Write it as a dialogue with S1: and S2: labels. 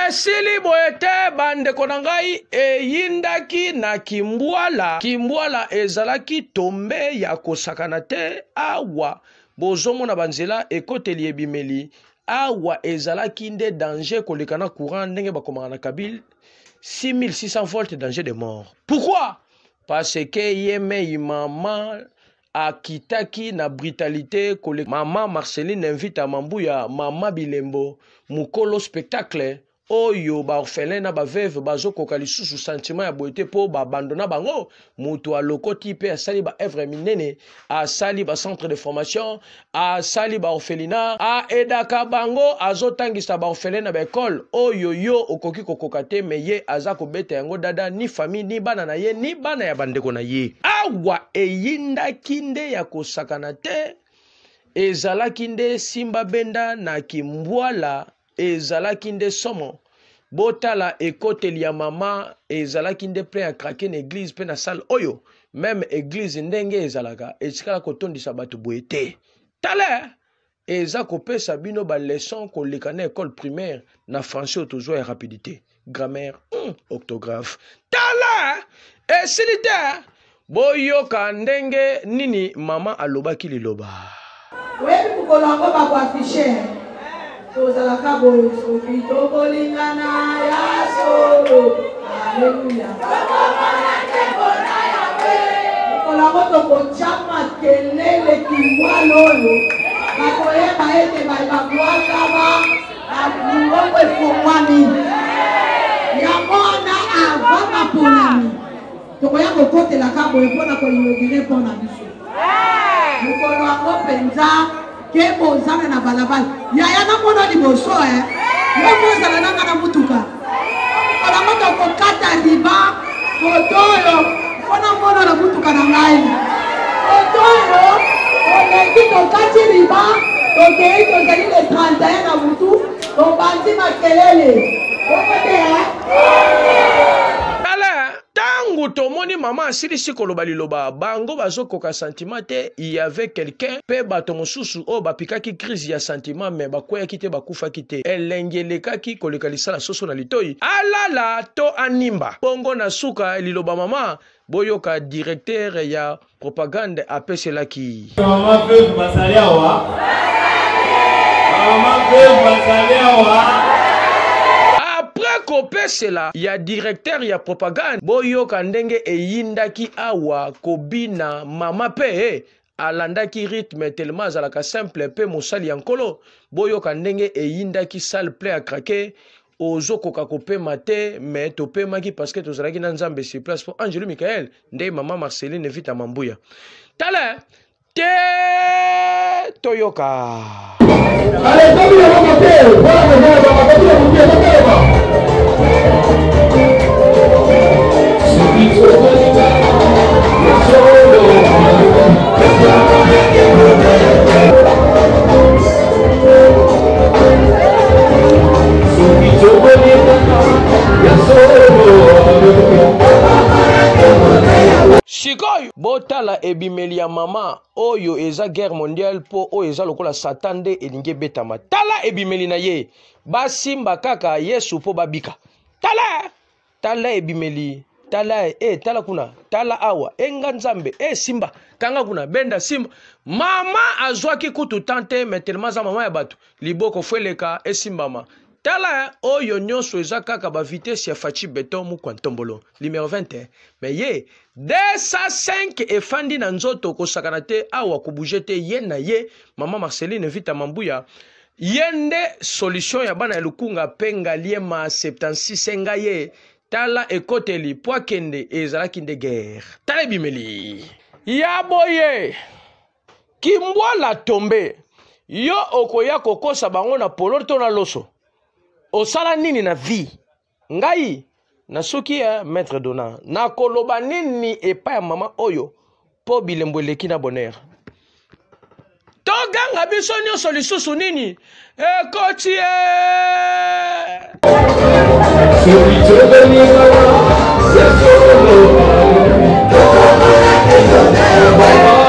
S1: Esili boete bande konangai yindaki na kimbwala. Kimbwala ezalaki tombe ya kosakana te awa. Bozomo na banzela ekoteli ebimeli. Awa ezalaki nde danger kolekana courant ndenge bakomaka na Kabyle. 6600 volts danger de mort. Pourquoi? Parce que yeme mama akitaki na brutalité koleka. Mama Marceline invite à Mambuya, Mama Bilembo, mukolo spectacle. Oyo ba orphelin na ba veuve bazo kokali susu sentiment ya boité po ba abandona bango mutu alokoti pe asali ba œuvre minene asali ba centre de formation asali ba orphelinat a edaka bango azotangisa ba orphelin na ba école oyo yo okoki kokokate meye aza kobeta yango dada ni famille ni bana na ye ni bana ya bandeko na ye awa eyinda kinde ya kosakana te ezalaki nde simba benda na kimbwala ezalaki nde somo botala ekoteli ya mama ezalaki nde plein à craquer na église pe na salle oyo même église ndenge ezalaka esikala kotondisa bato boye te tala eza kopesa bino ba leçon koleka na école primaire na français autozwa ya rapidité grammaire orthographe tala esilite boyoka ndenge nini mama alobaki liloba
S2: webi kukolongo bakuafishe tozalaka boyo soki tokolingana ya solo aleluya kukolongo tokotyama kelele kimbwala oyo bakoyeba ete babwakaba babulongo efongwami yango wana ava baponami tokoya kokotelaka boye mpona koinogire mpona biso mokolo yango mpenza ke bozana na balabala yaya na mona liboso yo bozala nanga na mutuka olango tokokata riba foto oyo mpona mona na mutuka na ngai foto oyo oleki tokati riba tokei tozali le 31 na mutu tobandi makelele
S1: tangu tomoni mama asilisi koloba liloba bango bazokoka sentiment te il y avait quelqu'un pe bato mosusu o bapikaki crise ya sentiment me bakweyaki te bakufaki te elengelekaki koleka lisala soso na litoi alala to animba bongo na suka liloba mama boyoka directeur ya propagande apeselaki
S3: mama pe basali awa mama pe basali awa
S1: kopesela ya directeur ya propagande boyoka ndenge eyindaki awa kobina mama pe alandaki rythme tellement azalaka simple pe mosali ya nkolo boyoka ndenge eyindaki salle plein à craquer ozokoka kopema te mais topemaki parce que tozalaki na nzambe sur place pour Angelo Michael nde mama Marceline invite à Mambuya tala te toyoka Shikoy botala ebimeli ya mama oyo eza guerre mondiale po oyo eza lokola satan nde elingi betama tala ebimeli na ye basimba kaka Yesu po babika tala ebimeli tala tala kuna tala awa enga nzambe simba kanga kuna benda simba mama azwaki kutu tante metelema za mama ya bato liboko fweleka simbama tala oyo nyonso eza kaka ba vitesse ya fachi beton mu kwantombolo numéro 21 mais ye 205 efandi na nzoto kosakana te awa kubuje te ye na ye mama Marceline Vita Mambuya yende solution ya bana ya lukunga penga liema 76 enga ye tala ekoteli poakende ezalaki nde guerre tala bimeli ya boye kimbwala tombe yo okoya kokosa bango na polo to na loso osala nini na vie ngai na soki ya maître dona na koloba nini epa ya mama oyo po bilembo eleki na bonheur toganga biso nyonso lisusu nini ekoti
S3: Yes,